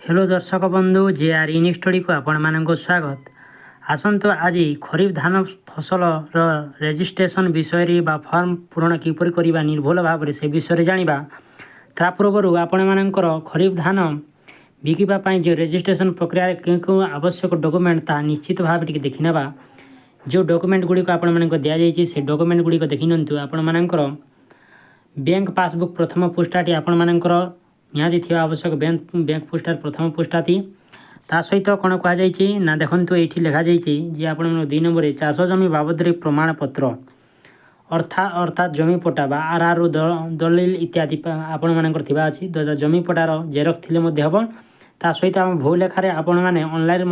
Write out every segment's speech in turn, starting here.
Hello दर्शक बंधु JR in study को आपण मानक स्वागत। आसंतु आज खरीफ धान फसल रजिस्ट्रेशन विषय रे बा फॉर्म पूरण किपर करबा निर्भुल भाव से विषय जानिबा। ता पूर्व आपण मानकर खरीफ धान बिकिबा पई जो रजिस्ट्रेशन प्रक्रिया क्यों आवश्यक डॉक्यूमेंट ता निश्चित भाव टिके देखिनबा। जो डॉक्यूमेंट गुडी को आपण मानक दिया जायछि से डॉक्यूमेंट गुडी को देखिनंतु आपण मानकर बैंक पासबुक प्रथम पृष्ठाटी आपण मानकर निहाती थिबा आवश्यक बैंक पृष्ठार प्रथम पृष्ठाटी ता सहित कौन कहुई ना देखु ये लिखा जाइए आप 2 नंबर चाष जमी बाबद प्रमाणपत्र अर्थात जमी पट्टा बा आरआर दलिल इत्यादि आपण मानकर थिबा अछि जमी पट्टार जेरक्स थिले मध्ये हबो। ता सहित आम भू लेखार आपण माने ऑनलाइन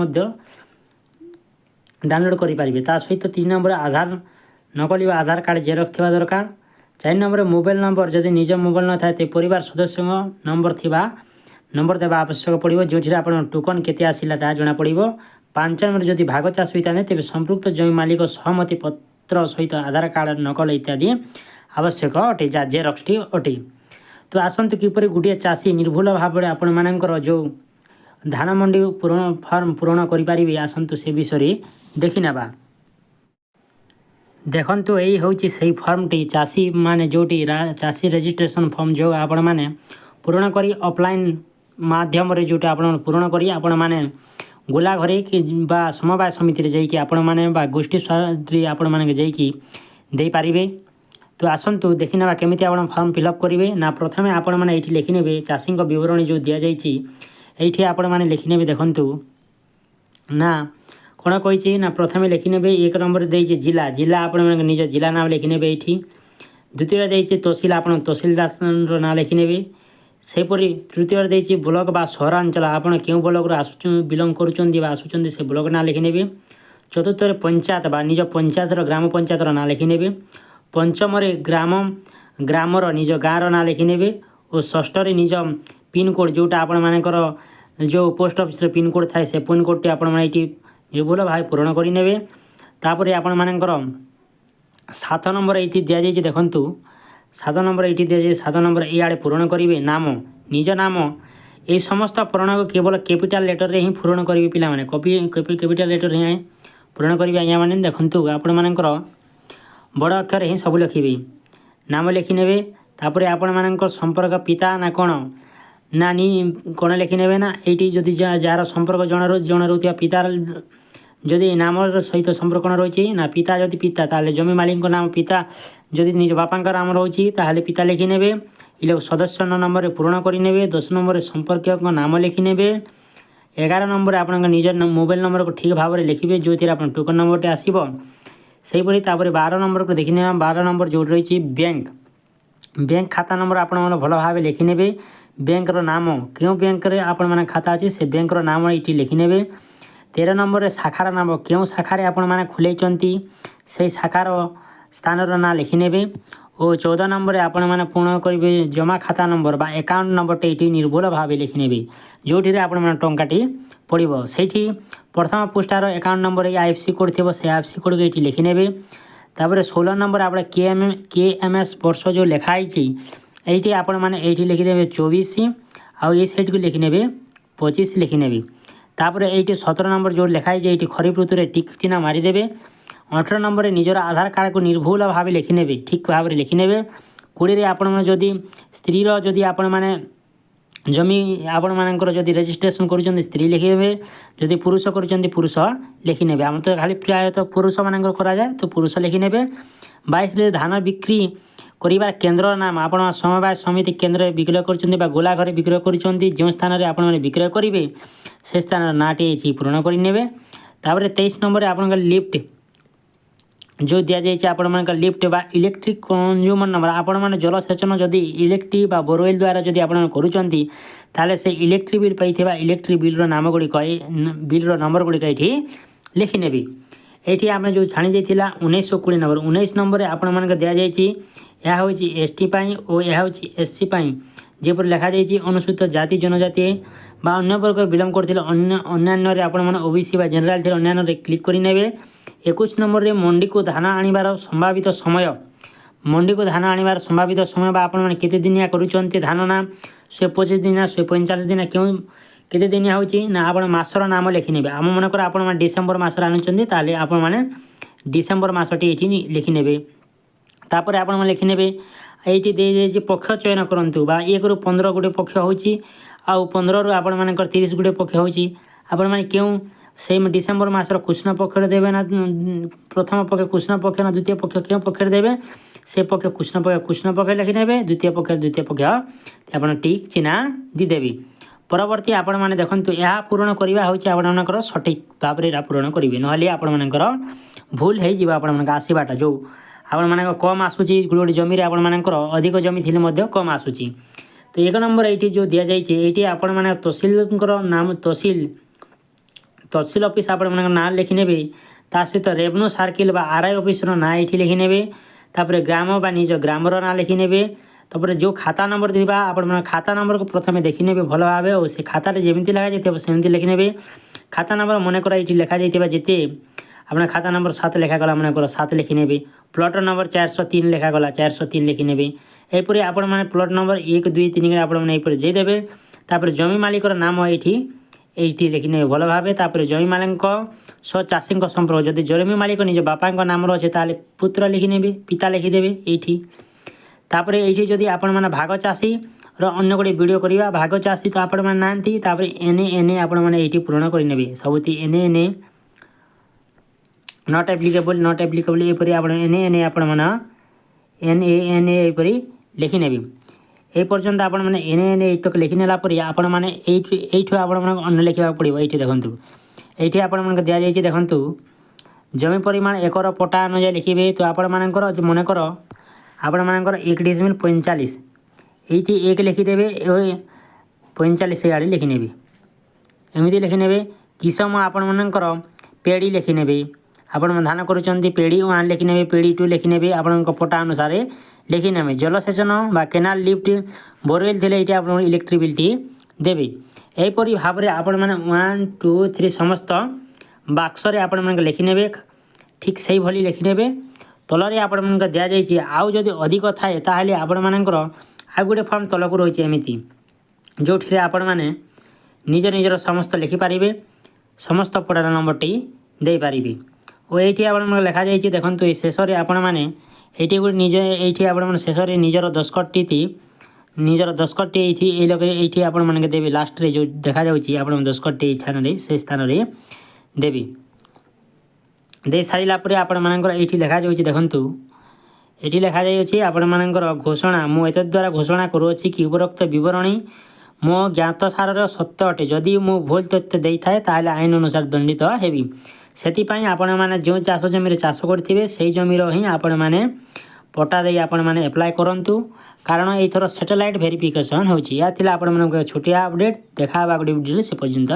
डाउनलोड करि पारिबे। ता सहित 3 नंबर आधार नकली आधार कार्ड जेरक्स थिबा दरकार। 4 नंबर मोबाइल नंबर जदि निज मोबाइल न थाए तो परिवार सदस्य नंबर थिबा नंबर देवा आवश्यक पड़ो जो आप टोकन केते आसिला ता जना पड़ो। 5 नंबर जदि भाग चाष होता है तेज संपृक्त जमी मालिक सहमति पत्र सहित आधार कार्ड नकल इत्यादि आवश्यक अटे जेरक्स टी अटे। तो आसतु किपर गोटे चाषी निर्भुल भाव आपण मानकर जो धान मंडी पूरण फॉर्म पूरण करें आसतु से विषय देखि नेबा। देखंतु यही हूँ से फॉर्मटी चाषी माने जोटी चाषी रजिस्ट्रेशन फॉर्म जो आपण माने पूरण करी ऑफलाइन माध्यम रे जोटा आपण पूरण करी आपण माने गोला घरे कि बा समवाय समिति रे जाइकि आपण माने बा गोष्ठी स्वास्थ्य आपण माने जाइकि दे पारिबे। तो आसंतु देखि नेबा केमिति आपण फॉर्म फिलअप करिवे ना। प्रथमे आपण माने एठी लिखि नेबे चाषी विवरणी जो दिया जाइछि एठी आपण माने लिखि नेबे। देखंतु ना कौन कही ना प्रथम लिखि नेबे 1 नंबर देइछे जिला जिला आपण माने निज जिला नाम लिखि नेबे एठी। द्वितीय देइछे तहसील आपण तहसीलदार ना लिखि नेबे। सेपरी तृतीय देइछे ब्लॉक बा सहरांचल आपण केउ ब्लॉक रो आसु बिलोंग करूचंदी बा आसुचंदी से ब्लॉक ना लिखि नेबे। चतुर्थ पंचायत बा निज पंचायत रो ग्राम पंचायत रो ना लिखि नेबे। पंचम रे ग्राम रो निज गाँ रो ना लिखि नेबे। और षष्ठ रे निज पिन कोड जोटा आपण मानकर जो पोस्ट ऑफिस रे पिन कोड थाए से पिन कोड टी आपण माने एठी निर्भुल भाव पूरण करेंगे। तापर आपण मानकर 7 नंबर ये दि जाइए। देखंतु 7 नंबर ये दि जाए 7 नंबर ये पूरण करेंगे नाम निज नाम ये समस्त पूरण को केवल कैपिटल लेटर रे ही पूरण करेंगे पिला माने कैपिटल लेटर ही पूरण करेंगे। आज्ञा मैंने देखंतु आपण मानकर बड़ अक्षर ही सब लिखिबे नाम लिखि नेबे। तापर आपण मानकर संपर्क पिता ना कौन ना नी कौन लिखि नेबे ना एटी जदि जार संपर्क जन रोथिया पितार जदि नाम सहित संपर्क रही ना पिता जदि पिता ताले जमी मालिक नाम पिता जदि निज बापा नाम रही ताले पिता लिखि नेबे। इले सदस्य नंबर पूरण करेंगे। 10 नंबर संपर्क नाम लिखि नेबे। 11 नंबर आप निज मोबाइल नंबर को ठीक भाव में लिखिए जो थी टोकन नंबर टे आसो से 12 नंबर को देखने 12 नंबर जो रही बैंक खाता नंबर आप भल भाव लिखि नेबे। बैंक रो नाम क्यों बैंक रे आपण माने खाता अछि से बैंक रो नाम इटी लिखि नेबे। 13 नंबर रे शाखार नाम क्यों शाखारे आपण माने खुलेचंती से शाखार स्थान रो ना लिखि नेबे। और 14 नंबर रे आपण माने पूर्ण करिवे जमा खाता नंबर बा अकाउंट नंबर टे इटी निर्भुल भाव लिखि नेबे जोठी रे आपण माने टंकाटी पड़िबो सेठी प्रथम पृष्ठार अकाउंट नंबर या आईएफसी कोड थिबो से आईएफसी कोड के इटी लिखि नेबे। तापर 16 नंबर आपण केएमएस वर्ष जो लिखा आइछि एठी आपण माने एठी लिखि देबे 24 आउ ये सेट को लिखि नेबे 25 लिखि नेबे। तापर एठी 17 नंबर जो लिखा है एठी खरीफ ऋतु रे टिक चिन्ह मारी देबे। 18 नंबर रे निजर आधार कार्ड को निर्भुल भाव लिखि नेबे ठीक भाव रे लिखि नेबे। 20 रे आपण माने जदी स्त्री रो जदी आपण माने जमी आपण मानकर जदी रजिस्ट्रेशन करूचंदी स्त्री लिखि देबे। जदी पुरुष करूचंदी पुरुष लिखि नेबे। हम तो खाली प्राय तो पुरुष मानकर करा जाय तो पुरुष लिखि नेबे। 22 रे धान बिक्री करिबार केंद्र नाम आपण समवाय समिति केंद्र विक्रय करछन्ती बा गोला घरे विक्रय करछन्ती जो स्थान रे आपण माने विक्रय करिवे से स्थान नाटी एछि पूर्ण करि नेबे। तापर 23 नंबर आपण लिफ्ट जो दिया जाय छै आपण मानकर लिफ्ट बा इलेक्ट्रिक कंज्यूमर नंबर आपण माने जलसेचन जदी इलेक्ट्रिक बा बोरवेल द्वारा जदी आपण करूचन्ती ताले से इलेक्ट्रिक बिल पैथिबा इलेक्ट्रिक बिल रो नाम गुडी कहि बिल रो नंबर गुडी कहि लिखि नेबे। एठी आपण जो छाणी जायथिला 1920 नंबर 19 नंबर आपण मानकर दिया जाय छै यह हूँ एसटी पाई और यह हूँ एससी पाई जेपर लिखा जाइए अनुसूचित जाति जनजाति बा अन्य वर्ग बिलंग करथिल अन्य आपण माने ओबीसी बा जनरल थी अन्य रे क्लिक करि नेबे। 21 नंबर रे मंडी को धान आनिबार संभावित समय मंडी को धान आनिबार संभावित समय बा आपण माने केते दिनिया करूचंती धान ना 125 दिन 145 दिन କେତେ ଦିନିଆ ହେଉଛି ନା ଆପଣ ମାସର ନାମ ଲେଖିନେବେ। ଆମ ମନେକର ଆପଣମାନେ ଡିସେମ୍ବର ମାସରେ ଆଣୁଛନ୍ତି, ତାହେଲେ ଆପଣମାନେ ଡିସେମ୍ବର ମାସଟି ଏଇଠି ଲେଖିନେବେ। ତାପରେ ଆପଣମାନେ ଲେଖିନେବେ ଏଇଠି ଦେଇଯାଇଛି ପକ୍ଷ ଚୟନ କରନ୍ତୁ, ବା 1ରୁ 15 ଗୋଟେ ପକ୍ଷ ହେଉଛି, ଆଉ 15ରୁ ଆପଣମାନଙ୍କର 30 ଗୋଟେ ପକ୍ଷ ହେଉଛି। ଆପଣମାନେ କେଉଁ ସେଇ ଡିସେମ୍ବର ମାସର କୃଷ୍ଣ ପକ୍ଷରେ ଦେବେ ନା ପ୍ରଥମ ପକ୍ଷ କୃଷ୍ଣ ପକ୍ଷ ନା ଦ୍ୱିତୀୟ ପକ୍ଷ କେଉଁ ପକ୍ଷରେ ଦେବେ, ସେ ପକ୍ଷ କୃଷ୍ଣ ପକ୍ଷ ଲେଖିନେବେ, ଦ୍ୱିତୀୟ ପକ୍ଷ ଆପଣ ଟିକ୍ ଚିହ୍ନା ଦେଇଦେବେ। ପରବର୍ତ୍ତୀ ଆପଣମାନେ ଦେଖନ୍ତୁ, ଏହା ପୂରଣ କରିବା ହେଉଛି ଆପଣମାନଙ୍କର ସଠିକ୍ ଭାବରେ ଏହା ପୂରଣ କରିବେ, ନହେଲେ ଆପଣମାନଙ୍କର ଭୁଲ ହେଇଯିବ। ଆପଣମାନଙ୍କ ଆସିବାଟା ଯେଉଁ ଆପଣମାନଙ୍କ କମ୍ ଆସୁଛି, ଗୋଟେ ଜମିରେ ଆପଣମାନଙ୍କର ଅଧିକ ଜମି ଥିଲେ ମଧ୍ୟ କମ୍ ଆସୁଛି। ତ 1 ନମ୍ବର ଏଇଠି ଯେଉଁ ଦିଆଯାଇଛି, ଏଇଠି ଆପଣମାନେ ତହସିଲଙ୍କର ନାମ, ତହସିଲ ଅଫିସ୍ ଆପଣମାନଙ୍କ ନାଁ ଲେଖିନେବେ। ତା ସହିତ ରେଭେନ୍ୟୁ ସାର୍କେଲ ବା RI ଅଫିସର ନାଁ ଏଇଠି ଲେଖିନେବେ। ତାପରେ ଗ୍ରାମ ବା ନିଜ ଗ୍ରାମର ନାଁ ଲେଖିନେବେ। ତାପରେ ଯେଉଁ ଖାତା ନମ୍ବର ଥିବା ଆପଣମାନଙ୍କ ଖାତା ନମ୍ବରକୁ ପ୍ରଥମେ ଦେଖିନେବେ ଭଲ ଭାବେ, ଆଉ ସେ ଖାତାରେ ଯେମିତି ଲେଖାଯାଇଥିବ ସେମିତି ଲେଖିନେବେ। ଖାତା ନମ୍ବର ମନେକର ଏଇଠି ଲେଖାଯାଇଥିବା ଯେତେ ଆପଣ ଖାତା ନମ୍ବର 7 ଲେଖାଗଲା, ମନେକର 7 ଲେଖିନେବେ। Plot number 403 ଲେଖାଗଲା, 403 ଲେଖିନେବେ। ଏହିପରି ଆପଣମାନେ ପ୍ଲଟ୍ ନମ୍ବର 1, 2, 3 ଆପଣମାନେ ଏହିପରି ଦେଇଦେବେ। ତାପରେ ଜମି ମାଲିକର ନାମ ଏଇଠି ଲେଖିନେବେ ଭଲ ଭାବେ। ତାପରେ ଜମି ମାଲିକ ସହ ଚାଷୀଙ୍କ ସମ୍ପର୍କ, ଯଦି ଜମି ମାଲିକ ନିଜ ବାପାଙ୍କ ନାମର ଅଛି ତାହେଲେ ପୁତ୍ର ଲେଖିନେବେ, ପିତା ଲେଖିଦେବେ ଏଇଠି। ତାପରେ ଏଇଠି ଯଦି ଆପଣମାନେ ଭାଗ ଚାଷୀର ଅନ୍ୟ ଗୋଟେ ଭିଡ଼ିଓ କରିବା, ଭାଗ ଚାଷୀ ତ ଆପଣମାନେ ନାହାନ୍ତି। ତାପରେ NA ଆପଣମାନେ ଏଇଠି ପୂରଣ କରିନେବେ। ସବୁଠି NA ନଟ୍ ଆପ୍ଲିକେବୁଲ୍ ଏହିପରି ଆପଣ NA ଆପଣମାନେ NA ଏହିପରି ଲେଖିନେବେ। এই পর্যন্ত ଆପଣମାନେ NA ଏତକ ଲେଖିନେଲା ପରେ ଆପଣମାନେ এইଠୁ ଆପଣମାନଙ୍କୁ ଅନ୍ୟ ଲେଖିବାକୁ ପଡ଼ିବ। ଏଇଠି ଦେଖନ୍ତୁ, ଏଇଠି ଆପଣମାନଙ୍କୁ ଦିଆଯାଇଛି ଦେଖନ୍ତୁ, ଜମି ପରିମାଣ ଏକର ପଟା ଅନୁଯାୟୀ ଲେଖିବେ। ତ ଆପଣମାନଙ୍କର ମନେକର ଆପଣମାନଙ୍କର 1 ଡିସିମିଲ୍ 45, ଏଇଠି 1 ଲେଖିଦେବେ, 45 ଆଡ଼େ ଲେଖିନେବେ, ଏମିତି ଲେଖିନେବେ। କିସମ ଆପଣମାନଙ୍କର ପେଡ଼ି ଲେଖିନେବେ। ଆପଣମାନେ ଧାନ କରୁଛନ୍ତି, ପେଡ଼ି 1 ଲେଖିନେବେ, ପେଡ଼ି 2 ଲେଖିନେବେ, ଆପଣଙ୍କ ପଟା ଅନୁସାରେ ଲେଖିନେବେ। ଜଳସେଚନ ବା କେନାଲ ଲିଫ୍ଟ ବୋରୱେଲ୍ ଥିଲେ ଏଇଠି ଆପଣ ଇଲେକ୍ଟ୍ରିକ୍ ବିଲ୍ଟି ଦେବେ। ଏହିପରି ଭାବରେ ଆପଣମାନେ 1, 2, 3 ସମସ୍ତ ବାକ୍ସରେ ଆପଣମାନେ ଲେଖିନେବେ, ଠିକ୍ ସେଇଭଳି ଲେଖିନେବେ। ତଳରେ ଆପଣମାନଙ୍କୁ ଦିଆଯାଇଛି, ଆଉ ଯଦି ଅଧିକ ଥାଏ ତାହେଲେ ଆପଣମାନଙ୍କର ଆଉ ଗୋଟେ ଫର୍ମ ତଳକୁ ରହିଛି ଏମିତି, ଯେଉଁଥିରେ ଆପଣମାନେ ନିଜର ସମସ୍ତ ଲେଖିପାରିବେ, ସମସ୍ତ ପଟାର ନମ୍ବରଟି ଦେଇପାରିବେ। ଓ ଏଇଠି ଆପଣଙ୍କର ଲେଖାଯାଇଛି ଦେଖନ୍ତୁ, ଏଇ ଶେଷରେ ଆପଣମାନେ ଏଇଠି ଆପଣମାନେ ଶେଷରେ ନିଜର ଦସ୍ତଖତଟି ଏଇଠି ଆପଣମାନେ ଦେବେ। ଲାଷ୍ଟରେ ଯେଉଁ ଦେଖାଯାଉଛି ଆପଣଙ୍କ ଦସ୍ତଖତଟି ସେ ସ୍ଥାନରେ ଦେବେ। ଦେଇ ସାରିଲା ପରେ ଆପଣମାନଙ୍କର ଏଇଠି ଲେଖାଯାଉଛି ଦେଖନ୍ତୁ, ଏଠି ଲେଖାଯାଇଛି ଆପଣମାନଙ୍କର ଘୋଷଣା। ମୁଁ ଏତଦ୍ୱାରା ଘୋଷଣା କରୁଅଛି କି ଉପରୋକ୍ତ ବିବରଣୀ ମୋ ଜ୍ଞାତସାରର ସତ୍ୟ ଅଟେ। ଯଦି ମୁଁ ଭୁଲ ତଥ୍ୟ ଦେଇଥାଏ ତାହେଲେ ଆଇନ ଅନୁସାରେ ଦଣ୍ଡିତ ହେବି। ସେଥିପାଇଁ ଆପଣମାନେ ଯେଉଁ ଚାଷ ଜମିରେ ଚାଷ କରିଥିବେ ସେହି ଜମିର ହିଁ ଆପଣମାନେ ପଟା ଦେଇ ଆପଣମାନେ ଆପ୍ଲାଏ କରନ୍ତୁ, କାରଣ ଏଇଥର ସ୍ୟାଟେଲାଇଟ୍ ଭେରିଫିକେସନ୍ ହେଉଛି। ଏହା ଥିଲା ଆପଣମାନଙ୍କ ଛୋଟିଆ ଅପଡ଼େଟ୍। ଦେଖା ହେବା ଗୋଟେ ଭିଡ଼ିଓରେ, ସେ ପର୍ଯ୍ୟନ୍ତ।